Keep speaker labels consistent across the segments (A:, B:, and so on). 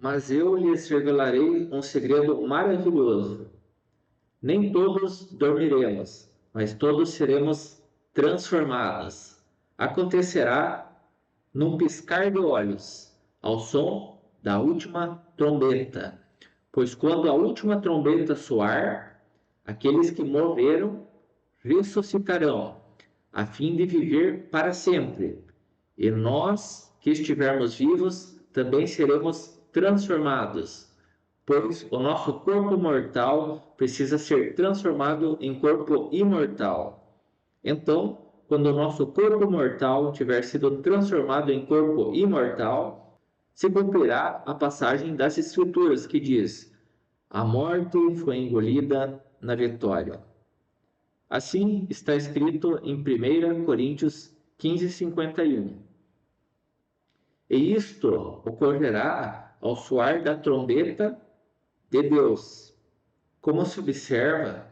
A: Mas eu lhes revelarei um segredo maravilhoso. Nem todos dormiremos, mas todos seremos transformados. Acontecerá num piscar de olhos, ao som da última trombeta. Pois quando a última trombeta soar, aqueles que morreram ressuscitarão, a fim de viver para sempre. E nós que estivermos vivos também seremos transformados, pois o nosso corpo mortal precisa ser transformado em corpo imortal. Então, quando o nosso corpo mortal tiver sido transformado em corpo imortal, se cumprirá a passagem das Escrituras que diz: a morte foi engolida na vitória. Assim está escrito em 1 Coríntios 15:51. E isto ocorrerá ao soar da trombeta de Deus. Como se observa,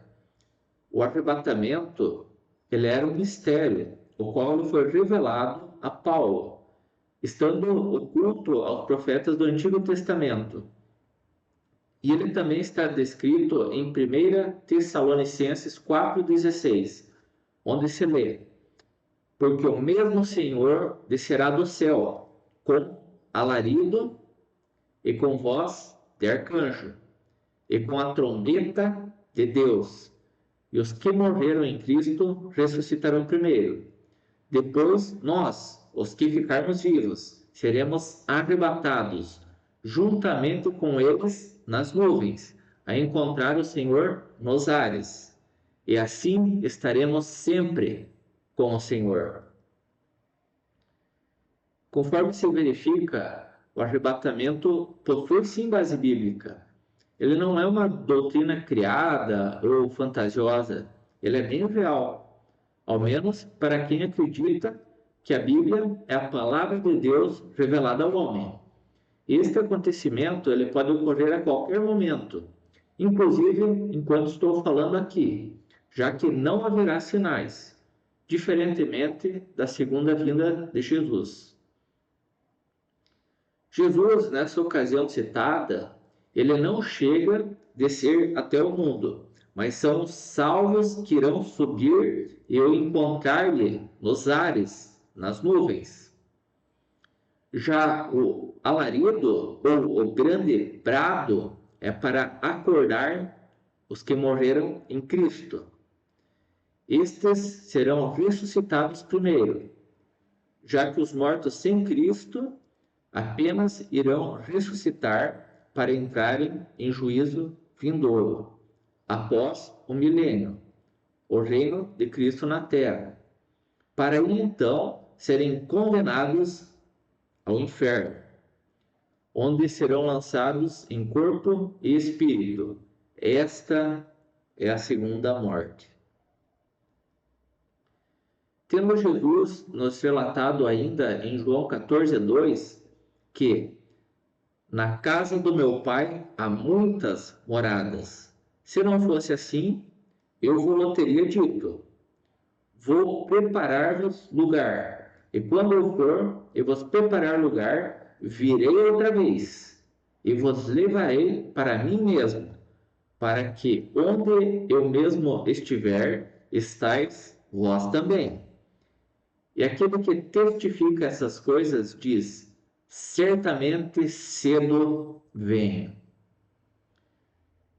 A: o arrebatamento ele era um mistério, o qual foi revelado a Paulo, estando oculto aos profetas do Antigo Testamento. E ele também está descrito em 1 Tessalonicenses 4,16, onde se lê: porque o mesmo Senhor descerá do céu com alarido e com voz de arcanjo e com a trombeta de Deus. E os que morreram em Cristo ressuscitarão primeiro. Depois nós, os que ficarmos vivos, seremos arrebatados juntamente com eles nas nuvens, a encontrar o Senhor nos ares. E assim estaremos sempre com o Senhor. Conforme se verifica, o arrebatamento possui sim base bíblica. Ele não é uma doutrina criada ou fantasiosa, ele é bem real, ao menos para quem acredita que a Bíblia é a palavra de Deus revelada ao homem. Este acontecimento ele pode ocorrer a qualquer momento, inclusive enquanto estou falando aqui, já que não haverá sinais, diferentemente da segunda vinda de Jesus. Jesus, nessa ocasião citada, ele não chega a descer até o mundo, mas são os salvos que irão subir e eu encontrar-lhe nos ares, nas nuvens. Já o alarido, ou o grande brado, é para acordar os que morreram em Cristo. Estes serão ressuscitados primeiro, já que os mortos sem Cristo apenas irão ressuscitar para entrarem em juízo vindouro, após o milênio, o reino de Cristo na terra, para então serem condenados ao inferno, onde serão lançados em corpo e espírito. Esta é a segunda morte. Tendo Jesus nos relatado ainda em João 14:2, que na casa do meu pai há muitas moradas. Se não fosse assim, eu vos teria dito: vou preparar-vos lugar. E quando eu for e vos preparar lugar, virei outra vez e vos levarei para mim mesmo, para que onde eu mesmo estiver, estais vós também. E aquele que testifica essas coisas diz: certamente cedo venho.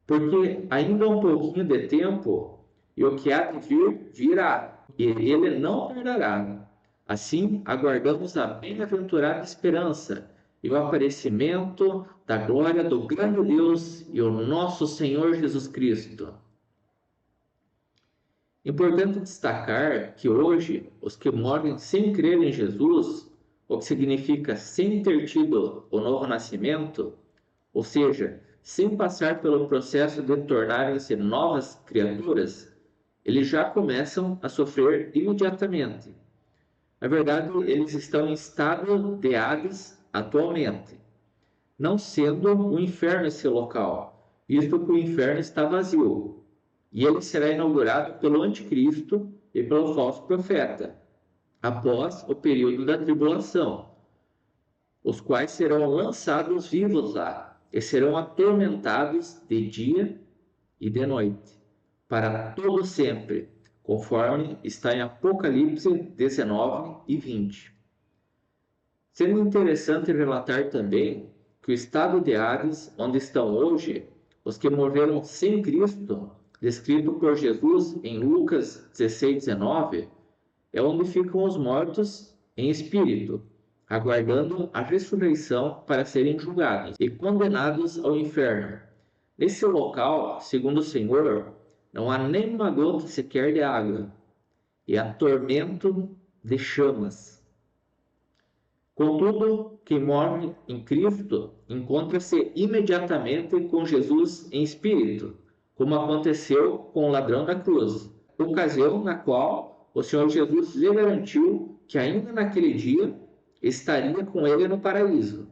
A: Porque ainda um pouquinho de tempo, e o que há de vir, virá, e ele não tardará. Assim, aguardamos a bem-aventurada esperança e o aparecimento da glória do grande Deus e o nosso Senhor Jesus Cristo. Importante destacar que hoje, os que morrem sem crer em Jesus, o que significa sem ter tido o novo nascimento, ou seja, sem passar pelo processo de tornarem-se novas criaturas, eles já começam a sofrer imediatamente. Na verdade, eles estão em estado de Hades atualmente, não sendo o inferno esse local, visto que o inferno está vazio, e ele será inaugurado pelo anticristo e pelo falso profeta, após o período da tribulação. os quais serão lançados vivos lá, e serão atormentados de dia e de noite, para todo sempre, conforme está em Apocalipse 19 e 20. Sendo interessante relatar também que o estado de Hades, onde estão hoje os que morreram sem Cristo, descrito por Jesus em Lucas 16:19, é onde ficam os mortos em espírito, aguardando a ressurreição para serem julgados e condenados ao inferno. Nesse local, segundo o Senhor, não há nem uma gota sequer de água, e há tormento de chamas. Contudo, quem morre em Cristo encontra-se imediatamente com Jesus em espírito, como aconteceu com o ladrão da cruz, ocasião na qual o Senhor Jesus lhe garantiu que ainda naquele dia estaria com ele no paraíso.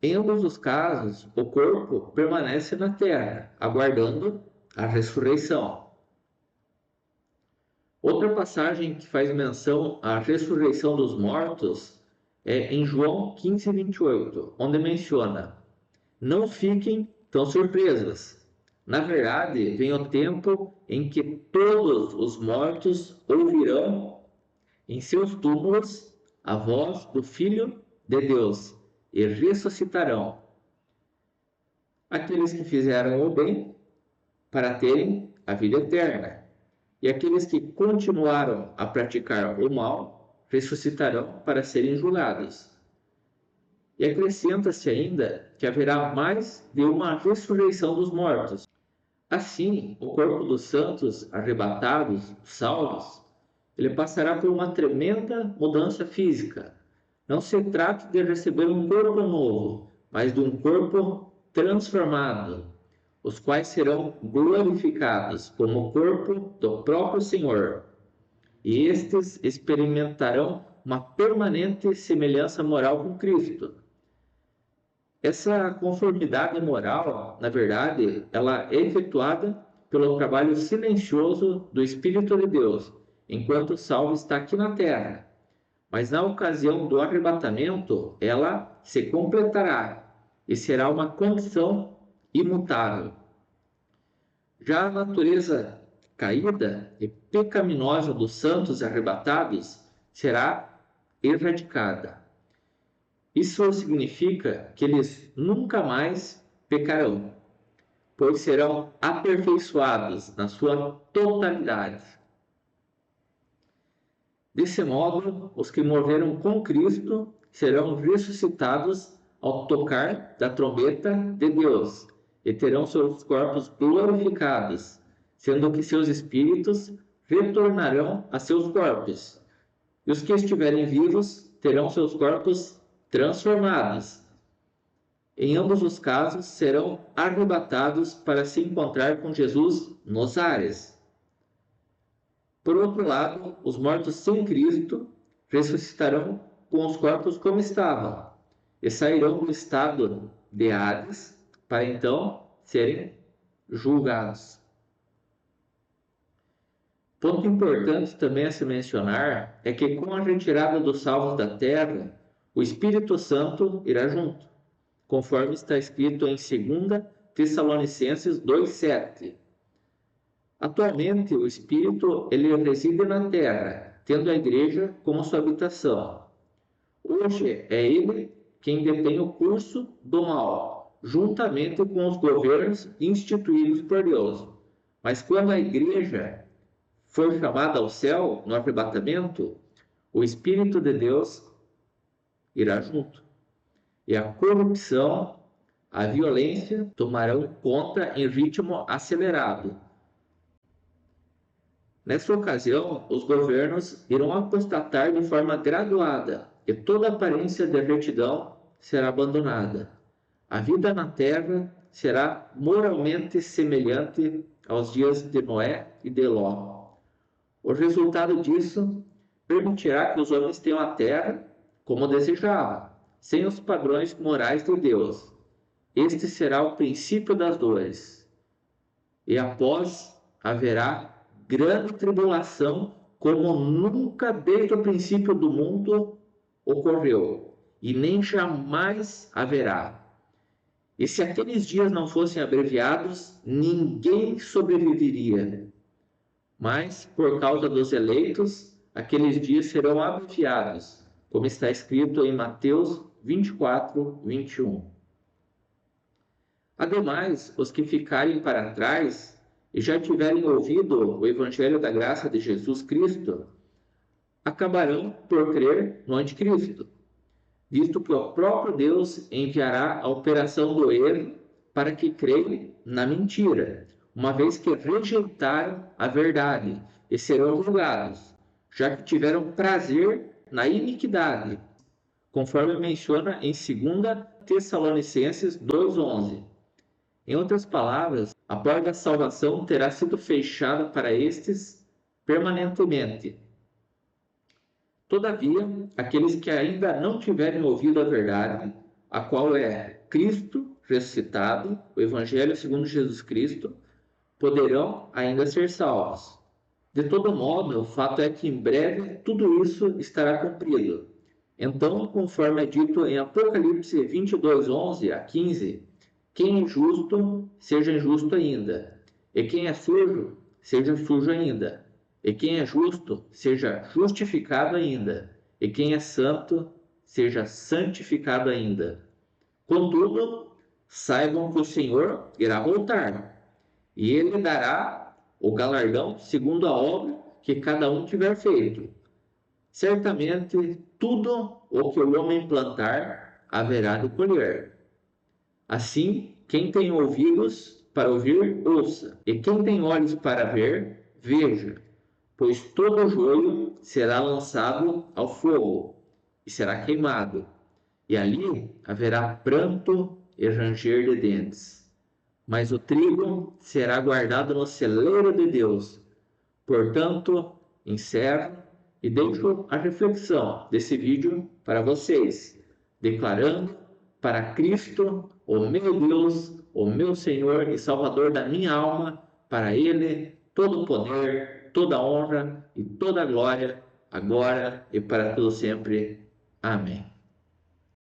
A: Em ambos os casos, o corpo permanece na terra, aguardando a ressurreição. Outra passagem que faz menção à ressurreição dos mortos é em João 15:28, onde menciona: não fiquem tão surpresas. Na verdade, vem o tempo em que todos os mortos ouvirão em seus túmulos a voz do Filho de Deus e ressuscitarão. Aqueles que fizeram o bem para terem a vida eterna, e aqueles que continuaram a praticar o mal ressuscitarão para serem julgados. E acrescenta-se ainda que haverá mais de uma ressurreição dos mortos. Assim, o corpo dos santos arrebatados, salvos, ele passará por uma tremenda mudança física. Não se trata de receber um corpo novo, mas de um corpo transformado, os quais serão glorificados como o corpo do próprio Senhor. E estes experimentarão uma permanente semelhança moral com Cristo. Essa conformidade moral, na verdade, ela é efetuada pelo trabalho silencioso do Espírito de Deus, enquanto o salvo está aqui na terra. Mas na ocasião do arrebatamento, ela se completará e será uma condição imutável. Já a natureza caída e pecaminosa dos santos arrebatados será erradicada. Isso significa que eles nunca mais pecarão, pois serão aperfeiçoados na sua totalidade. Desse modo, os que morreram com Cristo serão ressuscitados ao tocar da trombeta de Deus e terão seus corpos glorificados, sendo que seus espíritos retornarão a seus corpos. E os que estiverem vivos terão seus corpos transformados. Em ambos os casos, serão arrebatados para se encontrar com Jesus nos ares. Por outro lado, os mortos sem Cristo ressuscitarão com os corpos como estavam e sairão do estado de Hades para então serem julgados. Ponto importante também a se mencionar é que com a retirada dos salvos da terra, o Espírito Santo irá junto, conforme está escrito em 2 Tessalonicenses 2:7. Atualmente, o Espírito ele reside na terra, tendo a igreja como sua habitação. Hoje é ele quem detém o curso do mal, juntamente com os governos instituídos por Deus. Mas quando a igreja for chamada ao céu no arrebatamento, o Espírito de Deus irá junto. E a corrupção, a violência tomarão conta em ritmo acelerado. Nessa ocasião, os governos irão apostatar de forma graduada e toda aparência de retidão será abandonada. A vida na terra será moralmente semelhante aos dias de Noé e de Ló. O resultado disso permitirá que os homens tenham a terra como desejavam, sem os padrões morais de Deus. Este será o princípio das dores. E após haverá grande tribulação, como nunca desde o princípio do mundo ocorreu, e nem jamais haverá. E se aqueles dias não fossem abreviados, ninguém sobreviveria. Mas, por causa dos eleitos, aqueles dias serão abreviados, como está escrito em Mateus 24, 21. Ademais, os que ficarem para trás e já tiverem ouvido o Evangelho da graça de Jesus Cristo, acabarão por crer no Anticristo, visto que o próprio Deus enviará a operação do erro para que creiam na mentira, uma vez que rejeitaram a verdade e serão julgados, já que tiveram prazer na iniquidade, conforme menciona em 2 Tessalonicenses 2,11. Em outras palavras, a porta da salvação terá sido fechada para estes permanentemente. Todavia, aqueles que ainda não tiverem ouvido a verdade, a qual é Cristo ressuscitado, o Evangelho segundo Jesus Cristo, poderão ainda ser salvos. De todo modo, o fato é que em breve tudo isso estará cumprido. Então, conforme é dito em Apocalipse 22, 11 a 15, quem é justo, seja justo ainda, e quem é sujo, seja sujo ainda, e quem é justo, seja justificado ainda, e quem é santo, seja santificado ainda. Contudo, saibam que o Senhor irá voltar, e ele dará o galardão segundo a obra que cada um tiver feito. Certamente, tudo o que o homem plantar, haverá de colher. Assim, quem tem ouvidos para ouvir, ouça, e quem tem olhos para ver, veja, pois todo o joio será lançado ao fogo e será queimado, e ali haverá pranto e ranger de dentes. Mas o trigo será guardado no celeiro de Deus. Portanto, encerro e deixo a reflexão desse vídeo para vocês, declarando para Cristo, o meu Deus, o meu Senhor e Salvador da minha alma, para Ele todo o poder, toda a honra e toda a glória, agora e para todo sempre. Amém.